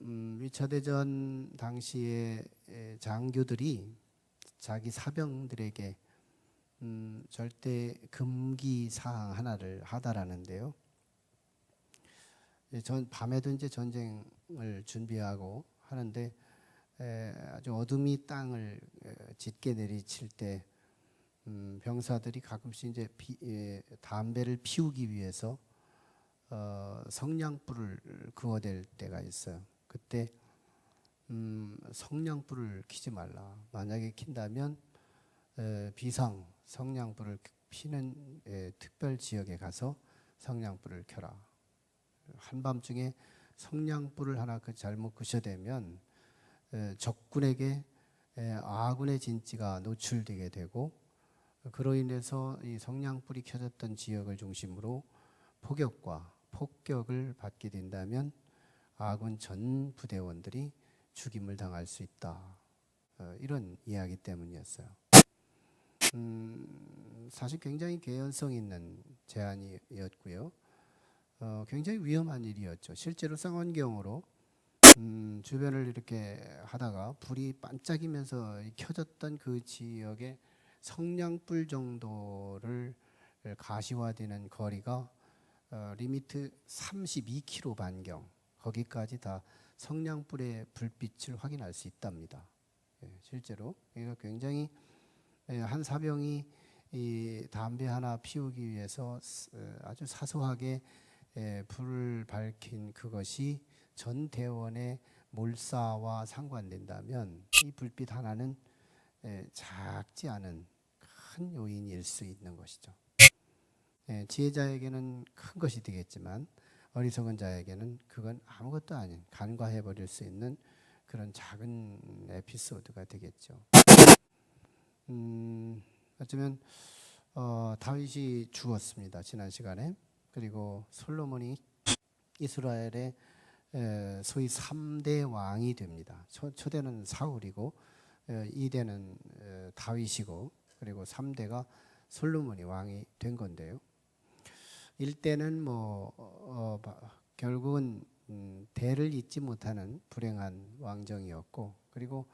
2차 대전 당시에 장교들이 자기 사병들에게 절대 금기 사항 하나를 하다라는데요. 밤에도 이제 전쟁을 준비하고 하는데 아주 어둠이 땅을 짙게 내리칠 때 병사들이 가끔씩 이제 담배를 피우기 위해서 성냥불을 그어댈 때가 있어요. 그때 성냥불을 켜지 말라. 만약에 킨다면 비상 성냥불을 피는 특별 지역에 가서 성냥불을 켜라. 한밤중에 성냥불을 하나 잘못 끄셔대면 적군에게 아군의 진지가 노출되게 되고, 그로 인해서 이 성냥불이 켜졌던 지역을 중심으로 포격과 폭격을 받게 된다면 아군 전 부대원들이 죽임을 당할 수 있다. 이런 이야기 때문이었어요. 사실 굉장히 개연성 있는 제안이었고요. 굉장히 위험한 일이었죠. 실제로 상원경으로 주변을 이렇게 하다가 불이 반짝이면서 켜졌던 그 지역에 성냥불 정도를 가시화되는 거리가 리미트 32km 반경, 거기까지 다 성냥불의 불빛을 확인할 수 있답니다. 실제로 그러니까 굉장히 한 사병이 이 담배 하나 피우기 위해서 아주 사소하게 불을 밝힌 그것이 전 대원의 몰사와 상관된다면 이 불빛 하나는 작지 않은 큰 요인일 수 있는 것이죠. 지혜자에게는 큰 것이 되겠지만 어리석은 자에게는 그건 아무것도 아닌, 간과해버릴 수 있는 그런 작은 에피소드가 되겠죠. 어쩌면 다윗이 죽었습니다. 지난 시간에. 그리고 솔로몬이 이스라엘의 소위 3대 왕이 됩니다. 초대는 사울이고 2대는 다윗이고, 그리고 3대가 솔로몬이 왕이 된 건데요. 1대는 결국은 대를 잇지 못하는 불행한 왕정이었고, 그리고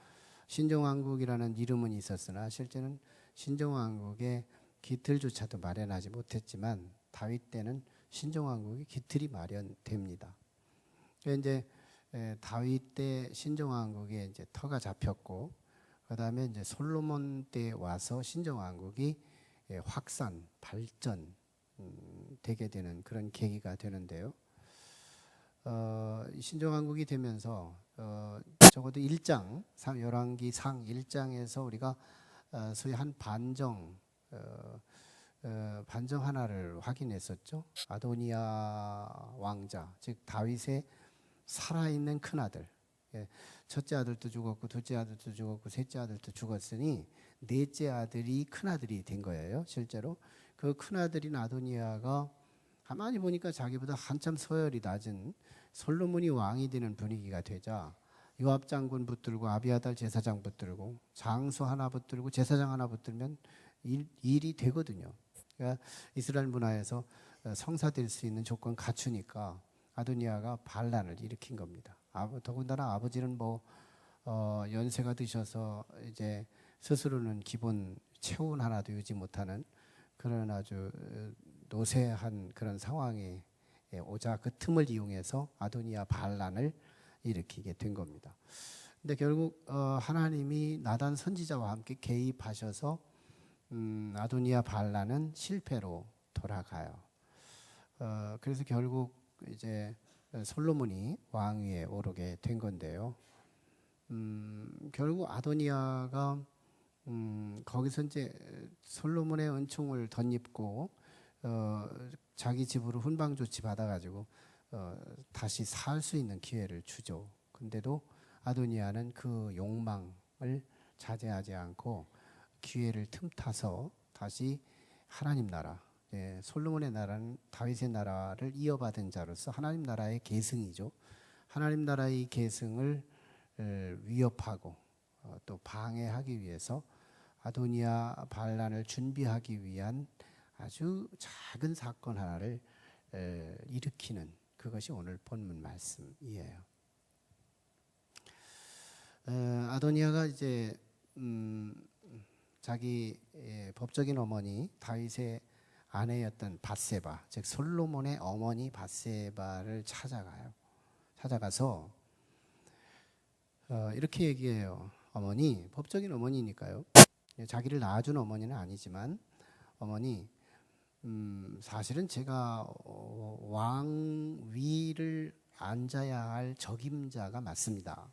신정왕국이라는 이름은 있었으나 실제는 신정왕국의 기틀조차도 마련하지 못했지만 다윗 때는 신정왕국의 기틀이 마련됩니다. 이제 다윗 때 신정왕국에 이제 터가 잡혔고, 그다음에 이제 솔로몬 때 와서 신정왕국이 확산, 발전 되게 되는 그런 계기가 되는데요. 신정왕국이 되면서 적어도 1장, 열왕기상 1장에서 우리가 소위 한 반정 하나를 확인했었죠. 아도니아 왕자, 즉 다윗의 살아있는 큰아들, 첫째 아들도 죽었고 둘째 아들도 죽었고 셋째 아들도 죽었으니 넷째 아들이 큰아들이 된 거예요. 실제로 그 큰아들인 아도니아가 가만히 보니까 자기보다 한참 서열이 낮은 솔로몬이 왕이 되는 분위기가 되자 요압 장군 붙들고 아비아달 제사장 붙들고 장수 하나 붙들고 제사장 하나 붙들면 일이 되거든요. 그러니까 이스라엘 문화에서 성사될 수 있는 조건 갖추니까 아도니아가 반란을 일으킨 겁니다. 더군다나 아버지는 연세가 드셔서 이제 스스로는 기본 체온 하나도 유지 못하는 그런 아주 노쇠한 그런 상황에 오자 그 틈을 이용해서 아도니아 반란을 일으키게 된 겁니다. 근데 결국 하나님이 나단 선지자와 함께 개입하셔서 아도니아 반란은 실패로 돌아가요. 그래서 결국 이제 솔로몬이 왕위에 오르게 된 건데요. 결국 아도니아가 거기서 이제 솔로몬의 은총을 덧입고 자기 집으로 훈방 조치 받아가지고 다시 살 수 있는 기회를 주죠. 근데도 아도니아는 그 욕망을 자제하지 않고 기회를 틈타서 다시 하나님 나라, 솔로몬의 나라는 다윗의 나라를 이어받은 자로서 하나님 나라의 계승이죠. 하나님 나라의 계승을 위협하고 또 방해하기 위해서 아도니아 반란을 준비하기 위한 아주 작은 사건 하나를 일으키는 그것이 오늘 본문 말씀이에요. 아도니아가 이제 자기 법적인 어머니 다윗의 아내였던 밧세바, 즉 솔로몬의 어머니 밧세바를 찾아가서 이렇게 얘기해요. 어머니, 법적인 어머니니까요. 자기를 낳아준 어머니는 아니지만 어머니, 사실은 제가 왕위를 앉아야 할 적임자가 맞습니다.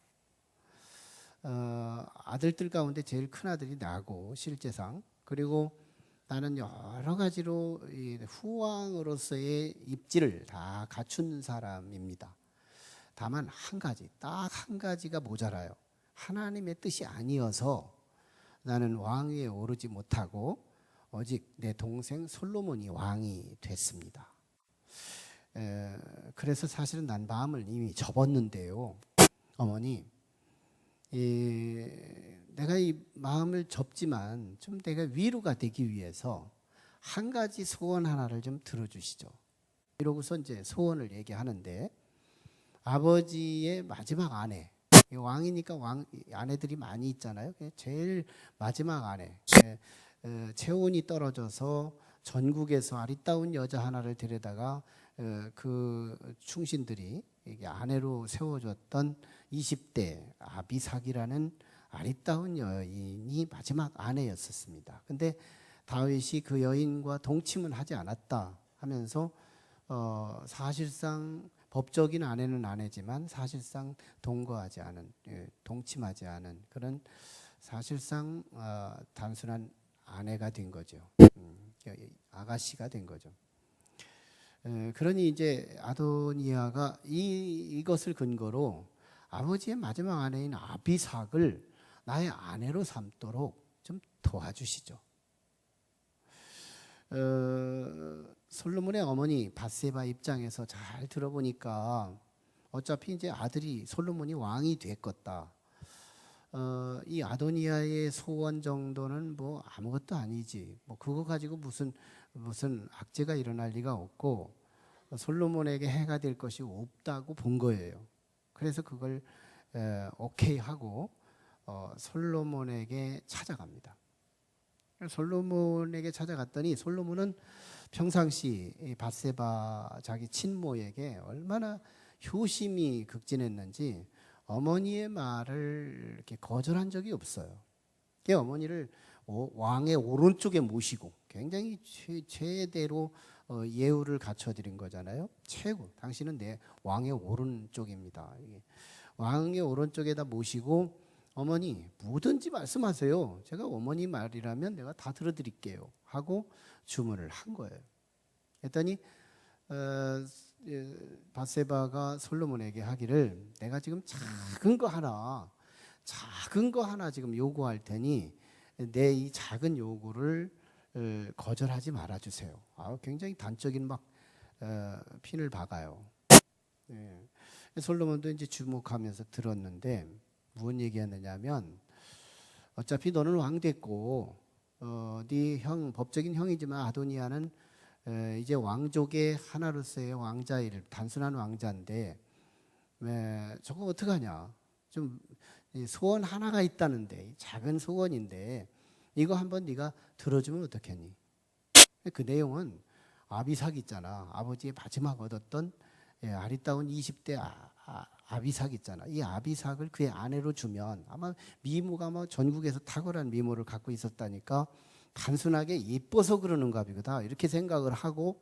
아들들 가운데 제일 큰 아들이 나고 실제상, 그리고 나는 여러 가지로 후왕으로서의 입지를 다 갖춘 사람입니다. 다만 한 가지, 딱 한 가지가 모자라요. 하나님의 뜻이 아니어서 나는 왕위에 오르지 못하고 오직 내 동생 솔로몬이 왕이 됐습니다. 그래서 사실은 난 마음을 이미 접었는데요. 어머니, 내가 이 마음을 접지만 좀 내가 위로가 되기 위해서 한 가지 소원 하나를 좀 들어주시죠. 이러고서 이제 소원을 얘기하는데, 아버지의 마지막 아내, 왕이니까 아내들이 많이 있잖아요. 제일 마지막 아내, 체온이 떨어져서 전국에서 아리따운 여자 하나를 데려다가 그 충신들이 아내로 세워줬던 20대 아비삭이라는 아리따운 여인이 마지막 아내였었습니다. 근데 다윗이 그 여인과 동침은 하지 않았다 하면서 사실상 법적인 아내는 아내지만 사실상 동거하지 않은, 동침하지 않은 그런 사실상 단순한 아내가 된 거죠. 아가씨가 된 거죠. 그러니 이제 아도니아가 이것을 근거로 아버지의 마지막 아내인 아비삭을 나의 아내로 삼도록 좀 도와주시죠. 솔로몬의 어머니 밧세바 입장에서 잘 들어보니까 어차피 이제 아들이 솔로몬이 왕이 됐겠다. 이 아도니아의 소원 정도는 뭐 아무것도 아니지. 뭐 그거 가지고 무슨 악재가 일어날 리가 없고 솔로몬에게 해가 될 것이 없다고 본 거예요. 그래서 그걸 오케이 하고 솔로몬에게 찾아갑니다. 솔로몬에게 찾아갔더니 솔로몬은 평상시 밧세바 자기 친모에게 얼마나 효심이 극진했는지 어머니의 말을 이렇게 거절한 적이 없어요. 어머니를 왕의 오른쪽에 모시고 굉장히 최대로 예우를 갖춰드린 거잖아요. 최고. 당신은 내 왕의 오른쪽입니다. 왕의 오른쪽에다 모시고 어머니 뭐든지 말씀하세요. 제가 어머니 말이라면 내가 다 들어드릴게요. 하고 주문을 한 거예요. 했더니 밧세바가 솔로몬에게 하기를 내가 지금 작은 거 하나 지금 요구할 테니 내 이 작은 요구를 거절하지 말아주세요. 굉장히 단적인 막 핀을 박아요. 솔로몬도 이제 주목하면서 들었는데 무슨 얘기했느냐면 어차피 너는 왕 됐고 네 형 법적인 형이지만 아도니아는 이제 왕족의 하나로서의 왕자일 단순한 왕자인데 저거 어떡하냐. 좀 소원 하나가 있다는데 작은 소원인데 이거 한번 네가 들어주면 어떻겠니? 그 내용은 아비삭 있잖아. 아버지의 마지막 얻었던 아리따운 20대 아비삭 있잖아. 이 아비삭을 그의 아내로 주면 아마 미모가 뭐 전국에서 탁월한 미모를 갖고 있었다니까 단순하게 예뻐서 그러는가 보다 이렇게 생각을 하고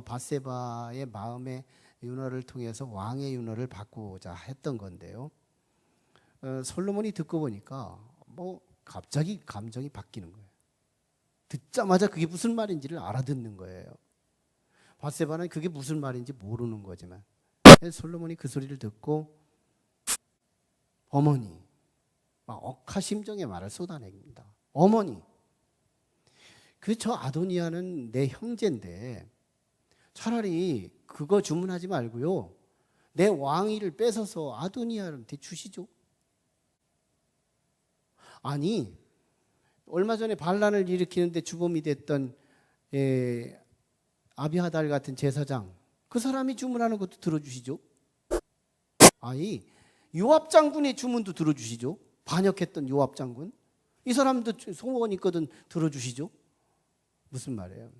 밧세바의 마음의 윤허를 통해서 왕의 윤허를 받고자 했던 건데요. 솔로몬이 듣고 보니까 뭐 갑자기 감정이 바뀌는 거예요. 듣자마자 그게 무슨 말인지를 알아듣는 거예요. 밧세바는 그게 무슨 말인지 모르는 거지만 솔로몬이 그 소리를 듣고 어머니, 막 억하심정의 말을 쏟아냅니다. 어머니, 저 아도니아는 내 형제인데 차라리 그거 주문하지 말고요. 내 왕위를 뺏어서 아도니아한테 주시죠. 아니, 얼마 전에 반란을 일으키는데 주범이 됐던 아비하달 같은 제사장 그 사람이 주문하는 것도 들어주시죠. 아이, 요압 장군의 주문도 들어주시죠. 반역했던 요압 장군. 이 사람도 소원 있거든 들어주시죠. 무슨 말이에요?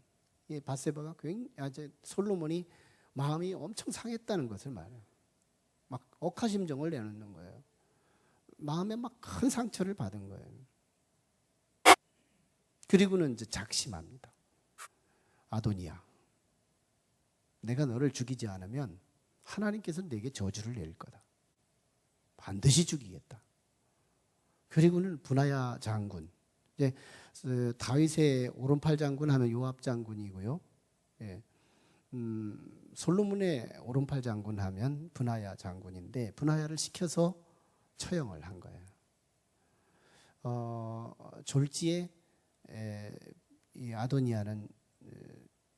이 밧세바가 굉장히 솔로몬이 마음이 엄청 상했다는 것을 말해요. 막 억하심정을 내놓는 거예요. 마음에 막 큰 상처를 받은 거예요. 그리고는 이제 작심합니다. 아도니야, 내가 너를 죽이지 않으면 하나님께서 내게 저주를 내릴 거다. 반드시 죽이겠다. 그리고는 브나야 장군, 이제 다윗의 오른팔 장군 하면 요압 장군이고요. 예. 솔로몬의 오른팔 장군 하면 브나야 장군인데, 브나야를 시켜서 처형을 한 거예요. 졸지에 이 아도니아는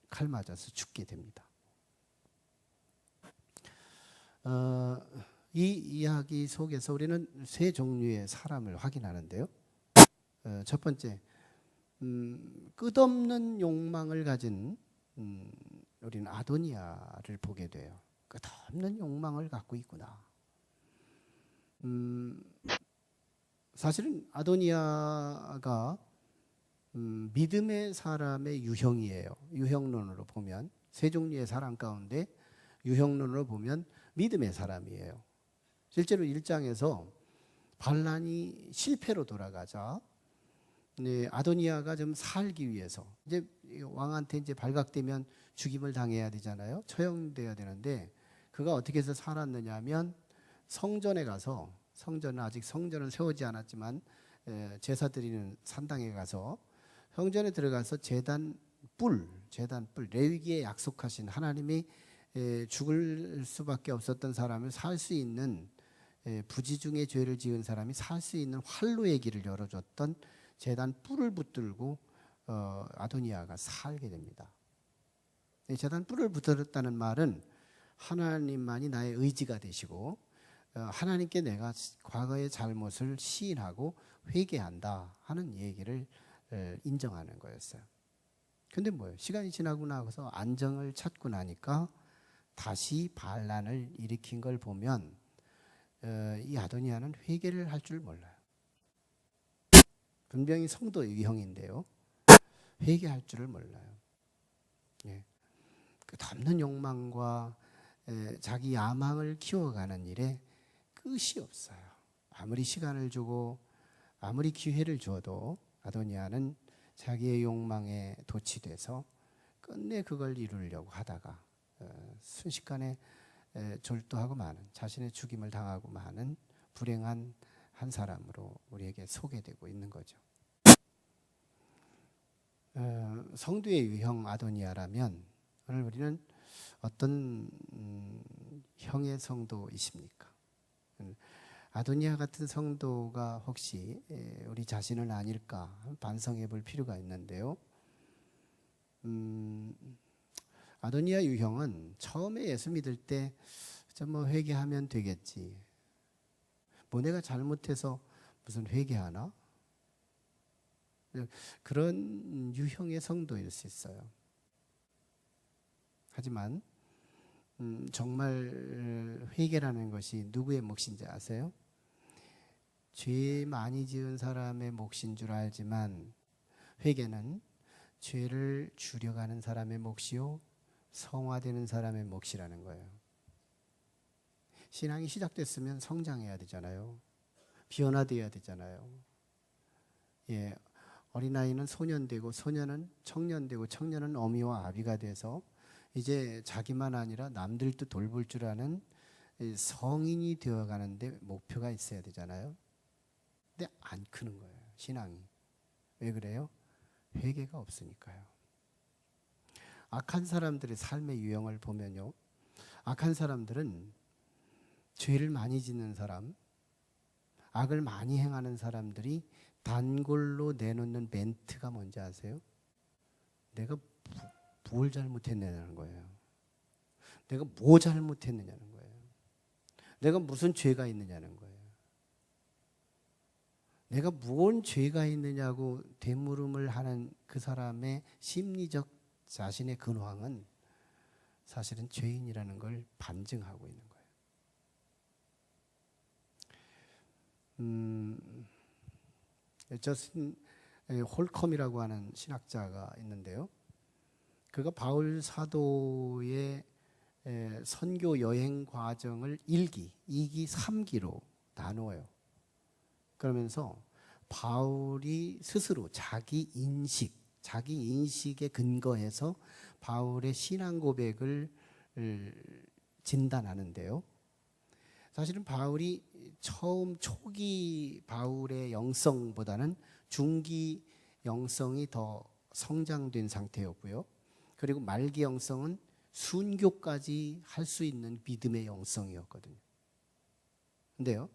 칼 맞아서 죽게 됩니다. 이 이야기 속에서 우리는 세 종류의 사람을 확인하는데요. 첫 번째, 끝없는 욕망을 가진 우리는 아도니아를 보게 돼요. 끝없는 욕망을 갖고 있구나. 사실은 아도니아가 믿음의 사람의 유형이에요. 유형론으로 보면 세 종류의 사람 가운데 유형론으로 보면 믿음의 사람이에요. 실제로 1장에서 반란이 실패로 돌아가자 아도니아가 좀 살기 위해서 이제 왕한테 이제 발각되면 죽임을 당해야 되잖아요. 처형돼야 되는데 그가 어떻게 해서 살았느냐면 성전에 가서, 성전은 아직 성전은 세우지 않았지만 제사 드리는 산당에 가서 성전에 들어가서 제단 뿔, 레위기에 약속하신 하나님이 죽을 수밖에 없었던 사람을 살 수 있는, 부지 중에 죄를 지은 사람이 살 수 있는 활로의 길을 열어줬던 제단 뿔을 붙들고 아도니아가 살게 됩니다. 제단 뿔을 붙들었다는 말은 하나님만이 나의 의지가 되시고 하나님께 내가 과거의 잘못을 시인하고 회개한다 하는 얘기를 인정하는 거였어요. 근데 뭐예요? 시간이 지나고 나서 안정을 찾고 나니까 다시 반란을 일으킨 걸 보면 이 아도니아는 회개를 할 줄 몰라요. 분명히 성도의 유형인데요. 회개할 줄을 몰라요. 예. 끝없는 욕망과 자기 야망을 키워가는 일에 끝이 없어요. 아무리 시간을 주고 아무리 기회를 줘도 아도니아는 자기의 욕망에 도취돼서 끝내 그걸 이루려고 하다가 순식간에 졸도하고 마는, 자신의 죽임을 당하고 마는 불행한 한 사람으로 우리에게 소개되고 있는 거죠. 성도의 유형 아도니아라면 오늘 우리는 어떤 형의 성도이십니까? 아도니아 같은 성도가 혹시 우리 자신은 아닐까 반성해 볼 필요가 있는데요. 아도니아 유형은 처음에 예수 믿을 때 뭐 회개하면 되겠지. 뭐 내가 잘못해서 무슨 회개하나? 그런 유형의 성도일 수 있어요. 하지만 정말 회개라는 것이 누구의 몫인지 아세요? 죄 많이 지은 사람의 몫인 줄 알지만 회개는 죄를 줄여가는 사람의 몫이요 성화되는 사람의 몫이라는 거예요. 신앙이 시작됐으면 성장해야 되잖아요. 변화되어야 되잖아요. 예, 어린아이는 소년 되고 소년은 청년 되고 청년은 어미와 아비가 돼서 이제 자기만 아니라 남들도 돌볼 줄 아는 성인이 되어가는데 목표가 있어야 되잖아요. 근데 안 크는 거예요, 신앙이. 왜 그래요? 회개가 없으니까요. 악한 사람들의 삶의 유형을 보면요, 악한 사람들은 죄를 많이 짓는 사람, 악을 많이 행하는 사람들이 단골로 내놓는 멘트가 뭔지 아세요? 내가 뭘 잘못했느냐는 거예요. 내가 뭐 잘못했느냐는 거예요. 내가 무슨 죄가 있느냐는 거예요. 내가 무슨 죄가 있느냐고 되물음을 하는 그 사람의 심리적 자신의 근황은 사실은 죄인이라는 걸 반증하고 있는 거예요. 저스틴 홀컴이라고 하는 신학자가 있는데요. 그가 바울 사도의 선교 여행 과정을 1기, 2기, 3기로 나누어요. 그러면서 바울이 스스로 자기 인식에 근거해서 바울의 신앙 고백을 진단하는데요. 사실은 바울이 처음 초기 바울의 영성보다는 중기 영성이 더 성장된 상태였고요. 그리고 말기 영성은 순교까지 할 수 있는 믿음의 영성이었거든요. 근데요,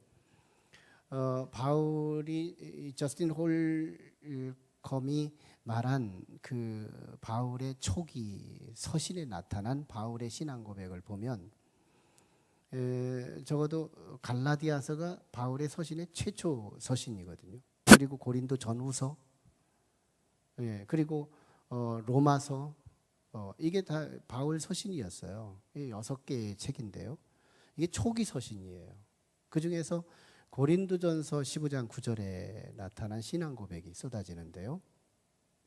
바울이 저스틴 홀컴이 말한 그 바울의 초기 서신에 나타난 바울의 신앙 고백을 보면 적어도 갈라디아서가 바울의 서신의 최초 서신이거든요. 그리고 고린도 전후서, 그리고 로마서, 이게 다 바울 서신이었어요. 6개의 책인데요. 이게 초기 서신이에요. 그 중에서 고린도전서 15장 9절에 나타난 신앙 고백이 쏟아지는데요.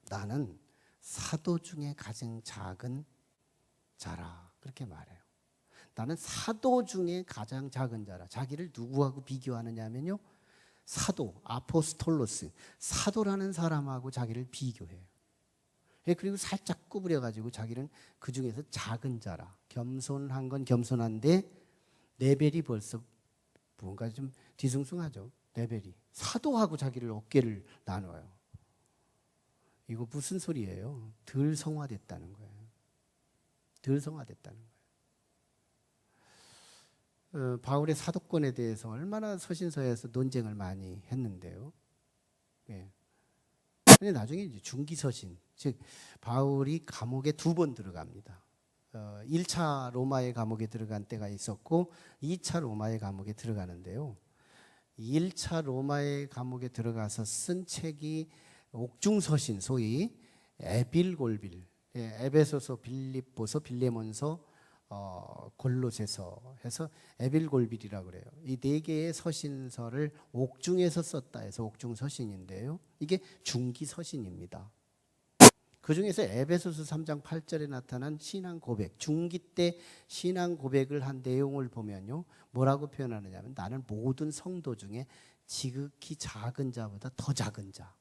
나는 사도 중에 가장 작은 자라, 그렇게 말해요. 나는 사도 중에 가장 작은 자라. 자기를 누구하고 비교하느냐 하면요, 사도, 아포스톨로스, 사도라는 사람하고 자기를 비교해요. 그리고 살짝 구부려가지고 자기는 그 중에서 작은 자라. 겸손한 건 겸손한데 레벨이 벌써 뭔가 좀 뒤숭숭하죠. 레벨이. 사도하고 자기를 어깨를 나눠요. 이거 무슨 소리예요? 덜 성화됐다는 거예요. 덜 성화됐다는 거예요. 바울의 사도권에 대해서 얼마나 서신서에서 논쟁을 많이 했는데요. 근데 나중에 이제 중기서신, 즉 바울이 감옥에 2번 들어갑니다. 1차 로마의 감옥에 들어간 때가 있었고 2차 로마의 감옥에 들어가는데요. 1차 로마의 감옥에 들어가서 쓴 책이 옥중서신, 소위 에빌골빌, 에베소서, 빌립보서, 빌레몬서, 골로새서 해서 에빌골빌이라고 그래요. 이 4개의 서신서를 옥중에서 썼다 해서 옥중서신인데요. 이게 중기서신입니다. 그 중에서 에베소서 3장 8절에 나타난 신앙 고백, 중기 때 신앙 고백을 한 내용을 보면요, 뭐라고 표현하느냐면 나는 모든 성도 중에 지극히 작은 자보다 더 작은 자.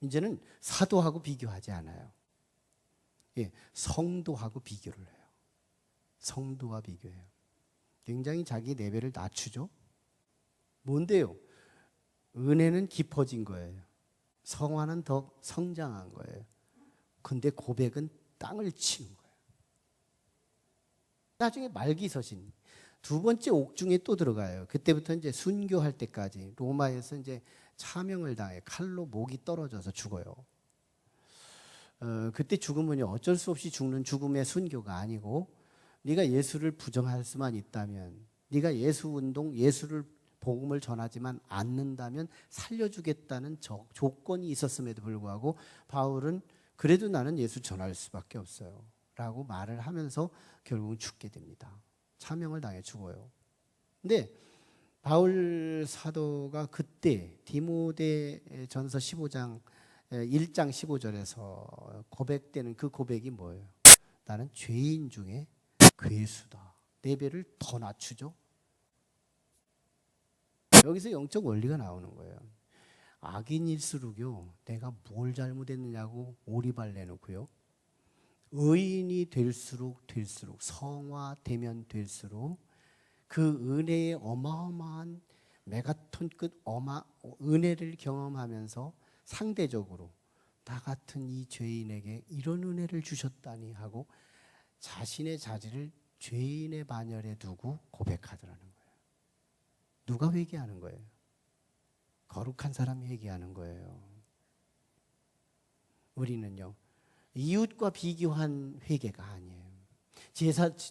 이제는 사도하고 비교하지 않아요. 성도하고 비교를 해요. 성도와 비교해요. 굉장히 자기 레벨을 낮추죠. 뭔데요? 은혜는 깊어진 거예요. 성화는 더 성장한 거예요. 근데 고백은 땅을 치는 거예요. 나중에 말기서신 2번째 옥중에 또 들어가요. 그때부터 이제 순교할 때까지 로마에서 이제 차명을 당해 칼로 목이 떨어져서 죽어요. 그때 죽으면 어쩔 수 없이 죽는 죽음의 순교가 아니고, 네가 예수를 부정할 수만 있다면, 네가 예수 운동, 예수를 복음을 전하지만 않는다면 살려주겠다는 조건이 있었음에도 불구하고 바울은 그래도 나는 예수 전할 수밖에 없어요 라고 말을 하면서 결국은 죽게 됩니다. 차명을 당해 죽어요. 근데 바울 사도가 그때 디모데전서 15장 1장 15절에서 고백되는 그 고백이 뭐예요? 나는 죄인 중에 괴수다. 레벨을 더 낮추죠. 여기서 영적 원리가 나오는 거예요. 악인일수록요, 내가 뭘 잘못했느냐고 오리발 내놓고요, 의인이 될수록 성화되면 될수록 그 은혜의 어마어마한 메가톤급 은혜를 경험하면서 상대적으로 나 같은 이 죄인에게 이런 은혜를 주셨다니 하고 자신의 자질을 죄인의 반열에 두고 고백하더라는 거예요. 누가 회개하는 거예요? 거룩한 사람이 회개하는 거예요. 우리는요, 이웃과 비교한 회개가 아니에요.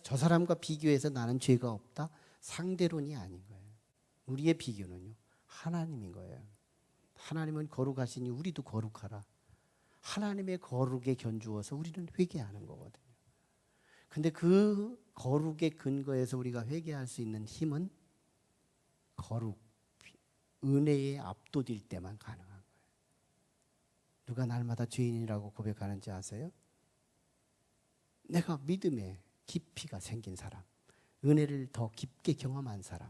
저 사람과 비교해서 나는 죄가 없다? 상대론이 아닌 거예요. 우리의 비교는요, 하나님인 거예요. 하나님은 거룩하시니 우리도 거룩하라. 하나님의 거룩에 견주어서 우리는 회개하는 거거든요. 근데 그 거룩의 근거에서 우리가 회개할 수 있는 힘은 거룩, 은혜에 압도될 때만 가능한 거예요. 누가 날마다 죄인이라고 고백하는지 아세요? 내가 믿음에 깊이가 생긴 사람, 은혜를 더 깊게 경험한 사람,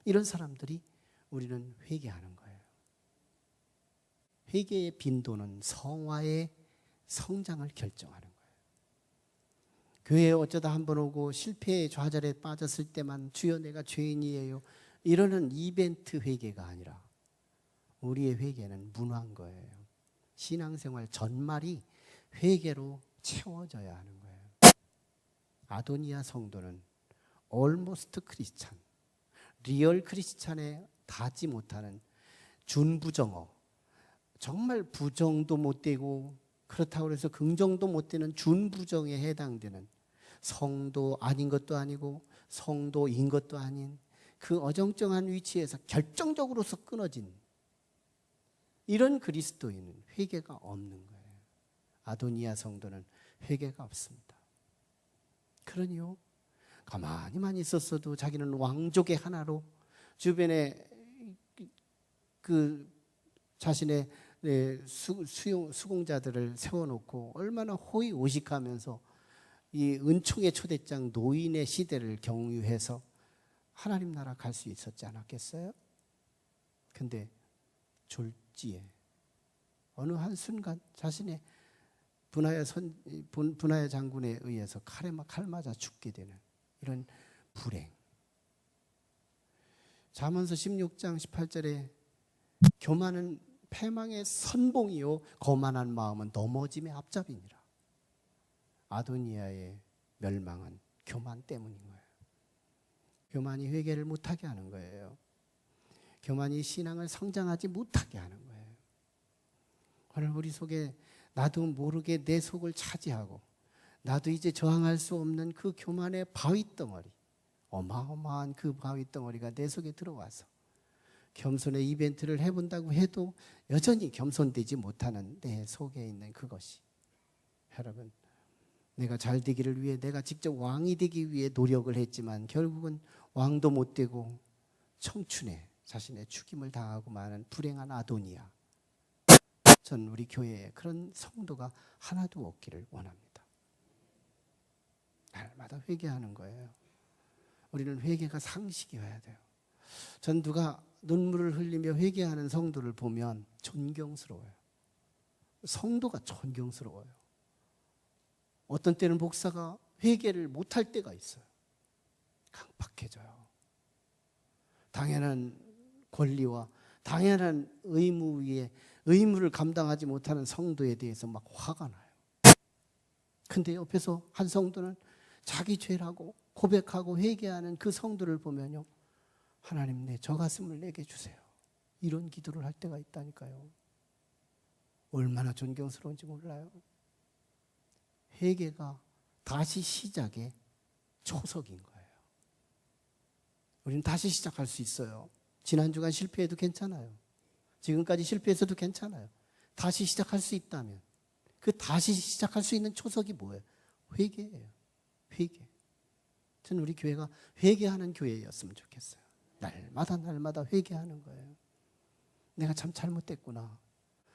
이런 사람들이 우리는 회개하는 거예요. 회개의 빈도는 성화의 성장을 결정하는 거예요. 교회에 어쩌다 한번 오고 실패의 좌절에 빠졌을 때만 주여 내가 죄인이에요 이러는 이벤트 회개가 아니라 우리의 회개는 문화인 거예요. 신앙생활 전말이 회개로 채워져야 하는 거예요. 아도니아 성도는 almost 크리스찬, 리얼 크리스찬에 닿지 못하는 준부정어, 정말 부정도 못 되고 그렇다고 해서 긍정도 못 되는 준부정에 해당되는, 성도 아닌 것도 아니고 성도인 것도 아닌 그 어정쩡한 위치에서 결정적으로서 끊어진 이런 그리스도인은 회개가 없는 거예요. 아도니아 성도는 회개가 없습니다. 그러니요, 가만히만 있었어도 자기는 왕족의 하나로 주변에 그 자신의 수공자들을 세워놓고 얼마나 호의호식하면서 이 은총의 초대장 노인의 시대를 경유해서 하나님 나라 갈 수 있었지 않았겠어요? 근데 졸지에 어느 한순간 자신의 분하야 장군에 의해서 칼 맞아 죽게 되는 이런 불행. 잠언서 16장 18절에 교만은 패망의 선봉이요 거만한 마음은 넘어짐의 앞잡이니라. 아도니아의 멸망은 교만 때문인 거예요. 교만이 회개를 못하게 하는 거예요. 교만이 신앙을 성장하지 못하게 하는 거예요. 오늘 우리 속에 나도 모르게 내 속을 차지하고 나도 이제 저항할 수 없는 그 교만의 바위덩어리, 어마어마한 그 바위덩어리가 내 속에 들어와서 겸손의 이벤트를 해본다고 해도 여전히 겸손되지 못하는 내 속에 있는 그것이, 여러분, 내가 잘 되기를 위해 내가 직접 왕이 되기 위해 노력을 했지만 결국은 왕도 못 되고 청춘에 자신의 죽임을 당하고 마는 불행한 아도니아. 전 우리 교회에 그런 성도가 하나도 없기를 원합니다. 날마다 회개하는 거예요. 우리는 회개가 상식이어야 돼요. 전 누가 눈물을 흘리며 회개하는 성도를 보면 존경스러워요. 성도가 존경스러워요. 어떤 때는 목사가 회개를 못할 때가 있어요. 강팍해져요. 당연한 권리와 당연한 의무 위에 의무를 감당하지 못하는 성도에 대해서 막 화가 나요. 근데 옆에서 한 성도는 자기 죄라고 고백하고 회개하는 그 성도를 보면요, 하나님 내 저 가슴을 내게 주세요, 이런 기도를 할 때가 있다니까요. 얼마나 존경스러운지 몰라요. 회개가 다시 시작의 초석인 거예요. 우리는 다시 시작할 수 있어요. 지난 주간 실패해도 괜찮아요. 지금까지 실패해서도 괜찮아요. 다시 시작할 수 있다면 그 다시 시작할 수 있는 초석이 뭐예요? 회개예요. 회개. 저는 우리 교회가 회개하는 교회였으면 좋겠어요. 날마다 회개하는 거예요. 내가 참 잘못됐구나.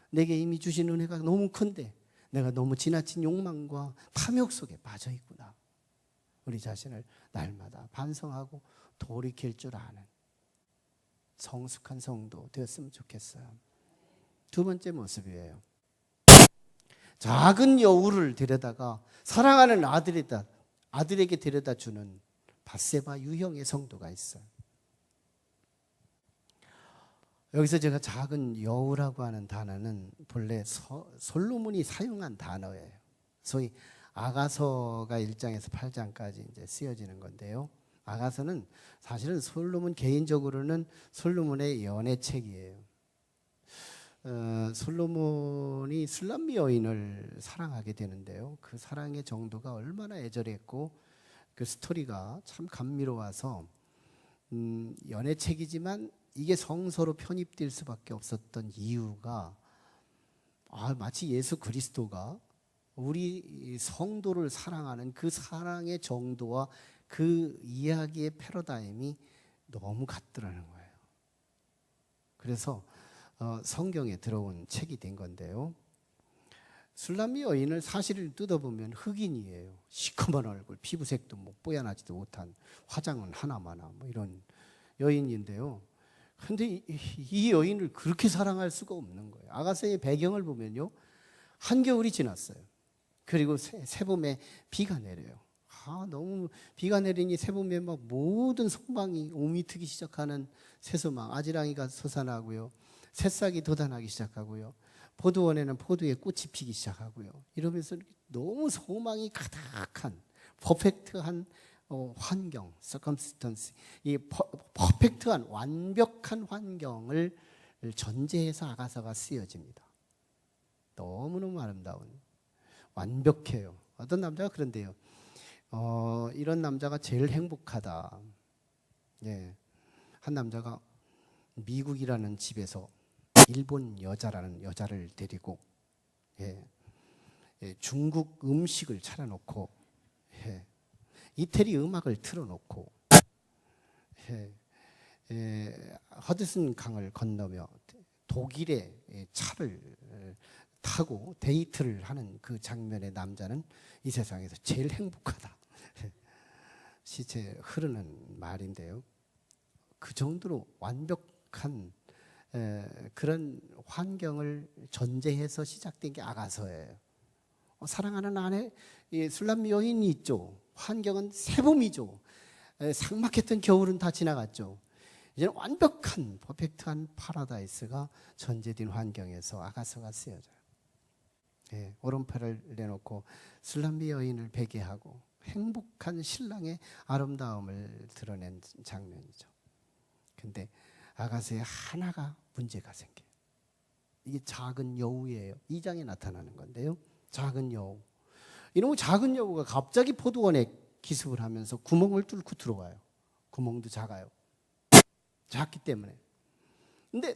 내게 이미 주신 은혜가 너무 큰데 내가 너무 지나친 욕망과 탐욕 속에 빠져 있구나. 우리 자신을 날마다 반성하고 돌이킬 줄 아는 성숙한 성도 되었으면 좋겠어요. 두 번째 모습이에요. 작은 여우를 데려다가 사랑하는 아들에게 데려다 주는 밧세바 유형의 성도가 있어요. 여기서 제가 작은 여우라고 하는 단어는 본래 솔로몬이 사용한 단어예요. 소위 아가서가 1장에서 8장까지 이제 쓰여지는 건데요. 아가서는 사실은 솔로몬 개인적으로는 솔로몬의 연애책이에요. 솔로몬이 술람미 여인을 사랑하게 되는데요. 그 사랑의 정도가 얼마나 애절했고 그 스토리가 참 감미로워서 연애책이지만 이게 성서로 편입될 수밖에 없었던 이유가 마치 예수 그리스도가 우리 성도를 사랑하는 그 사랑의 정도와 그 이야기의 패러다임이 너무 같더라는 거예요. 그래서 성경에 들어온 책이 된 건데요. 술람미 여인을 사실을 뜯어보면 흑인이에요. 시커먼 얼굴, 피부색도 뭐 뽀얀하지도 못한, 화장은 하나마나 뭐 이런 여인인데요. 근데 이 여인을 그렇게 사랑할 수가 없는 거예요. 아가서의 배경을 보면요, 한겨울이 지났어요. 그리고 새봄에 비가 내려요. 너무 비가 내리니 새봄에 막 모든 송방이 오미 트기 시작하는 새소망, 아지랑이가 솟아나고요, 새싹이 돋아나기 시작하고요, 포도원에는 포도의 꽃이 피기 시작하고요. 이러면서 너무 소망이 가득한 퍼펙트한 환경, circumstance, 이 퍼펙트한 완벽한 환경을 전제해서 아가서가 쓰여집니다. 너무너무 아름다운, 완벽해요. 어떤 남자가 그런데요, 이런 남자가 제일 행복하다. 예, 한 남자가 미국이라는 집에서 일본 여자라는 여자를 데리고 중국 음식을 차려놓고 이태리 음악을 틀어놓고 허드슨 강을 건너며 독일의 차를 타고 데이트를 하는 그 장면의 남자는 이 세상에서 제일 행복하다. 시체 흐르는 말인데요. 그 정도로 완벽한 그런 환경을 전제해서 시작된 게 아가서예요. 사랑하는 아내, 술람미 여인이 있죠. 환경은 새봄이죠. 삭막했던 겨울은 다 지나갔죠. 이제는 완벽한 퍼펙트한 파라다이스가 전제된 환경에서 아가서가 쓰여져요. 오른팔을 내놓고 술람미 여인을 베개하고 행복한 신랑의 아름다움을 드러낸 장면이죠. 근데 아가서에 하나가 문제가 생겨요. 이게 작은 여우예요. 2장에 나타나는 건데요. 작은 여우. 이놈의 작은 여우가 갑자기 포도원에 기습을 하면서 구멍을 뚫고 들어와요. 구멍도 작아요. 작기 때문에. 근데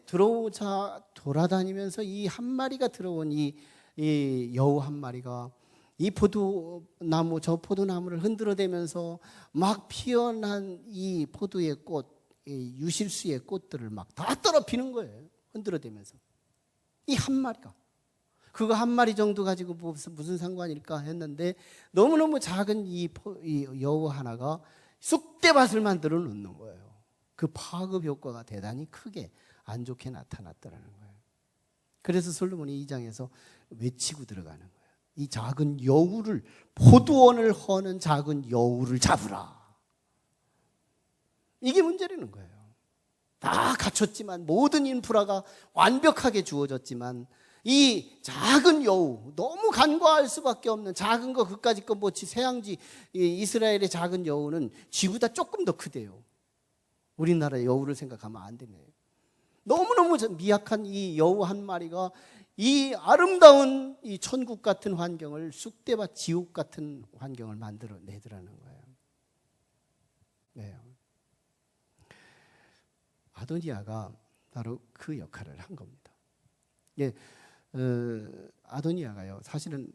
돌아다니면서 이 한 마리가 들어온 이 여우 한 마리가 이 포도나무, 저 포도나무를 흔들어대면서 막 피어난 이 포도의 꽃, 이 유실수의 꽃들을 막 다 떨어뜨리는 거예요. 흔들어대면서. 이 한 마리가. 그거 한 마리 정도 가지고 무슨 상관일까 했는데 너무너무 작은 이 여우 하나가 쑥대밭을 만들어 놓는 거예요. 그 파급 효과가 대단히 크게 안 좋게 나타났다는 거예요. 그래서 솔로몬이 2장에서 외치고 들어가는 거예요. 이 작은 여우를, 포도원을 허는 작은 여우를 잡으라. 이게 문제라는 거예요. 다 갖췄지만, 모든 인프라가 완벽하게 주어졌지만 이 작은 여우, 너무 간과할 수밖에 없는 작은 거 그까짓 거 뭐지, 세양지 이스라엘의 작은 여우는 쥐보다 조금 더 크대요. 우리나라의 여우를 생각하면 안 되네요. 너무너무 미약한 이 여우 한 마리가 이 아름다운 이 천국 같은 환경을, 쑥대밭 지옥 같은 환경을 만들어내더라는 거예요. 네. 아도니아가 바로 그 역할을 한 겁니다. 예, 아도니아가요, 사실은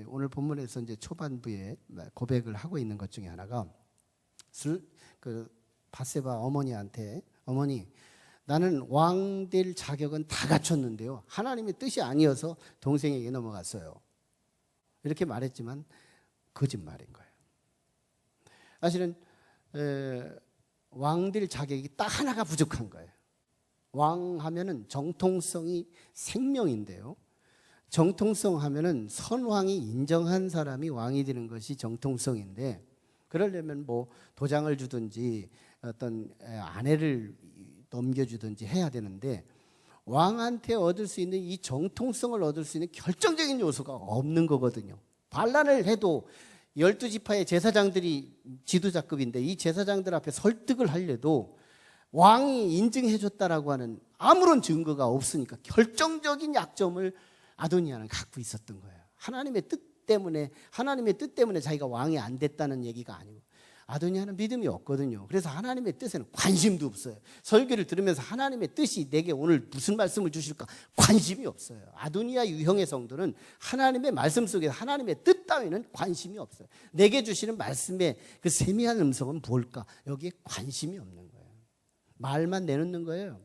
오늘 본문에서 이제 초반부에 고백을 하고 있는 것 중에 하나가 그 바세바 어머니한테, 어머니, 나는 왕 될 자격은 다 갖췄는데요, 하나님의 뜻이 아니어서 동생에게 넘어갔어요. 이렇게 말했지만 거짓말인 거예요. 사실은 왕 될 자격이 딱 하나가 부족한 거예요. 왕 하면은 정통성이 생명인데요, 정통성 하면은 선왕이 인정한 사람이 왕이 되는 것이 정통성인데, 그러려면 뭐 도장을 주든지 어떤 아내를 넘겨주든지 해야 되는데, 왕한테 얻을 수 있는 이 정통성을 얻을 수 있는 결정적인 요소가 없는 거거든요. 반란을 해도 12지파의 제사장들이 지도자급인데 이 제사장들 앞에 설득을 하려도 왕이 인증해줬다라고 하는 아무런 증거가 없으니까 결정적인 약점을 아도니아는 갖고 있었던 거예요. 하나님의 뜻 때문에 자기가 왕이 안 됐다는 얘기가 아니고, 아도니아는 믿음이 없거든요. 그래서 하나님의 뜻에는 관심도 없어요. 설교를 들으면서 하나님의 뜻이 내게 오늘 무슨 말씀을 주실까 관심이 없어요. 아도니아 유형의 성도는 하나님의 말씀 속에 하나님의 뜻 따위는 관심이 없어요. 내게 주시는 말씀의 그 세미한 음성은 뭘까? 여기에 관심이 없는 거예요. 말만 내놓는 거예요.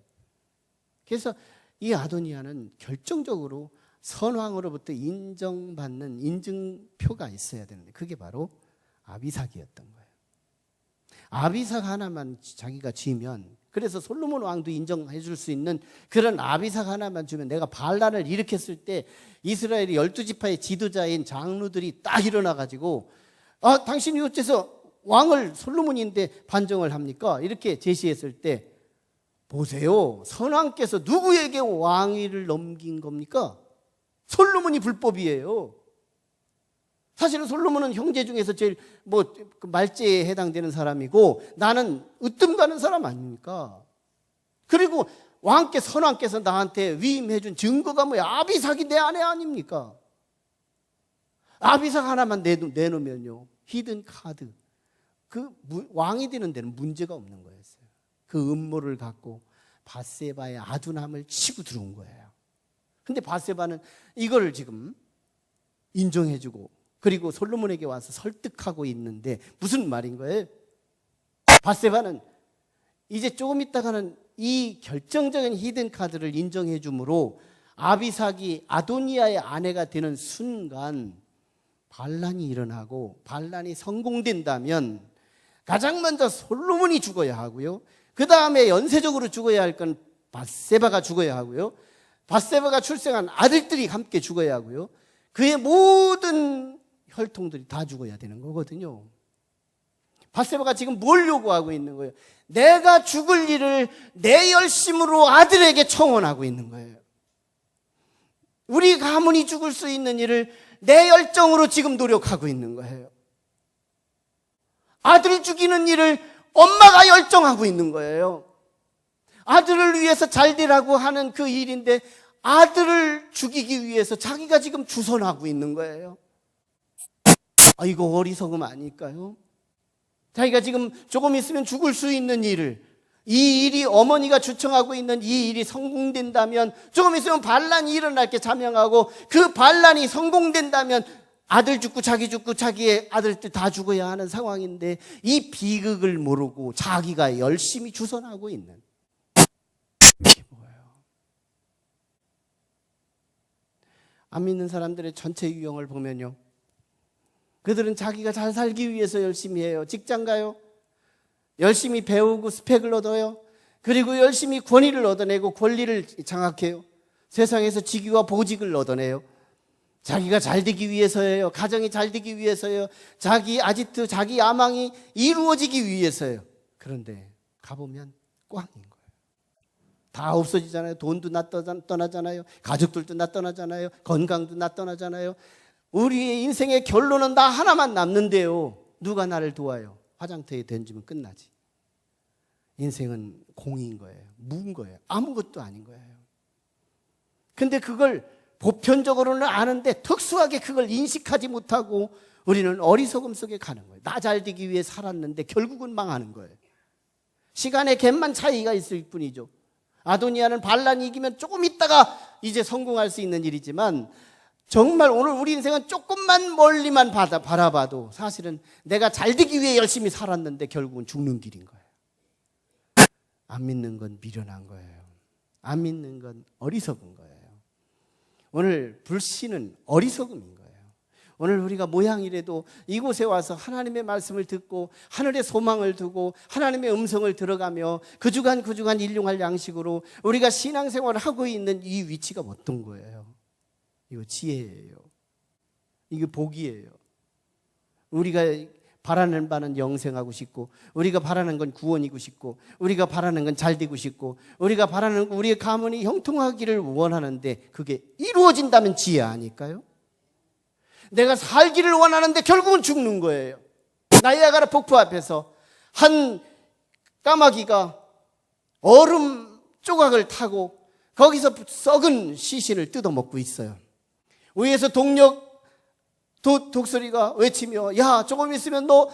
그래서 이 아도니아는 결정적으로 선왕으로부터 인정받는 인증표가 있어야 되는데 그게 바로 아비삭이었던 거예요. 아비삭 하나만 자기가 쥐면, 그래서 솔로몬 왕도 인정해 줄 수 있는 그런 아비삭 하나만 주면, 내가 반란을 일으켰을 때 이스라엘의 12지파의 지도자인 장로들이 딱 일어나가지고 당신이 어째서 왕을 솔로몬인데 반정을 합니까? 이렇게 제시했을 때, 보세요, 선왕께서 누구에게 왕위를 넘긴 겁니까? 솔로몬이 불법이에요. 사실은 솔로몬은 형제 중에서 제일 말제에 해당되는 사람이고 나는 으뜸 가는 사람 아닙니까? 그리고 선왕께서 나한테 위임해준 증거가 뭐야? 아비삭이 내 아내 아닙니까? 아비삭 하나만 내놓으면요, 히든 카드, 그 왕이 되는 데는 문제가 없는 거였어요. 그 음모를 갖고 밧세바의 아둔함을 치고 들어온 거예요. 근데 밧세바는 이거를 지금 인정해주고 그리고 솔로몬에게 와서 설득하고 있는데 무슨 말인 거예요? 밧세바는 이제 조금 있다가는 이 결정적인 히든 카드를 인정해 주므로 아비삭이 아도니아의 아내가 되는 순간 반란이 일어나고, 반란이 성공된다면 가장 먼저 솔로몬이 죽어야 하고요, 그 다음에 연쇄적으로 죽어야 할 건 밧세바가 죽어야 하고요, 밧세바가 출생한 아들들이 함께 죽어야 하고요, 그의 모든 혈통들이 다 죽어야 되는 거거든요. 밧세바가 지금 뭘 요구하고 있는 거예요? 내가 죽을 일을 내 열심으로 아들에게 청원하고 있는 거예요. 우리 가문이 죽을 수 있는 일을 내 열정으로 지금 노력하고 있는 거예요. 아들 죽이는 일을 엄마가 열정하고 있는 거예요. 아들을 위해서 잘 되라고 하는 그 일인데 아들을 죽이기 위해서 자기가 지금 주선하고 있는 거예요. 이거 어리석음 아닐까요? 자기가 지금 조금 있으면 죽을 수 있는 일을, 이 일이 어머니가 주청하고 있는 이 일이 성공된다면, 조금 있으면 반란이 일어날 게 자명하고 그 반란이 성공된다면 아들 죽고 자기 죽고 자기의 아들들 다 죽어야 하는 상황인데 이 비극을 모르고 자기가 열심히 주선하고 있는, 이게 뭐예요? 안 믿는 사람들의 전체 유형을 보면요, 그들은 자기가 잘 살기 위해서 열심히 해요. 직장 가요, 열심히 배우고 스펙을 얻어요, 그리고 열심히 권위를 얻어내고 권리를 장악해요. 세상에서 직위와 보직을 얻어내요. 자기가 잘 되기 위해서예요. 가정이 잘 되기 위해서예요. 자기 아지트, 자기 야망이 이루어지기 위해서예요. 그런데 가보면 꽝인 거예요. 다 없어지잖아요. 돈도 나 떠나잖아요. 가족들도 나 떠나잖아요. 건강도 나 떠나잖아요. 우리의 인생의 결론은 나 하나만 남는데요, 누가 나를 도와요? 화장터에 던지면 끝나지. 인생은 공인 거예요. 무은 거예요. 아무것도 아닌 거예요. 근데 그걸 보편적으로는 아는데 특수하게 그걸 인식하지 못하고 우리는 어리석음 속에 가는 거예요. 나 잘 되기 위해 살았는데 결국은 망하는 거예요. 시간의 갭만 차이가 있을 뿐이죠. 아도니아는 반란이 이기면 조금 있다가 이제 성공할 수 있는 일이지만, 정말 오늘 우리 인생은 조금만 멀리만 바라봐도 사실은 내가 잘 되기 위해 열심히 살았는데 결국은 죽는 길인 거예요. 안 믿는 건 미련한 거예요. 안 믿는 건 어리석은 거예요. 오늘 불신은 어리석음인 거예요. 오늘 우리가 모양이라도 이곳에 와서 하나님의 말씀을 듣고 하늘의 소망을 두고 하나님의 음성을 들어가며 그 주간 일용할 양식으로 우리가 신앙생활을 하고 있는 이 위치가 어떤 거예요? 이거 지혜예요. 이게 복이에요. 우리가 바라는 바는 영생하고 싶고, 우리가 바라는 건 구원이고 싶고, 우리가 바라는 건 잘 되고 싶고, 우리가 바라는 건 우리의 가문이 형통하기를 원하는데 그게 이루어진다면 지혜 아닐까요? 내가 살기를 원하는데 결국은 죽는 거예요. 나이아가라 폭포 앞에서 한 까마귀가 얼음 조각을 타고 거기서 썩은 시신을 뜯어먹고 있어요. 위에서 독소리가 외치며, 야, 조금 있으면 너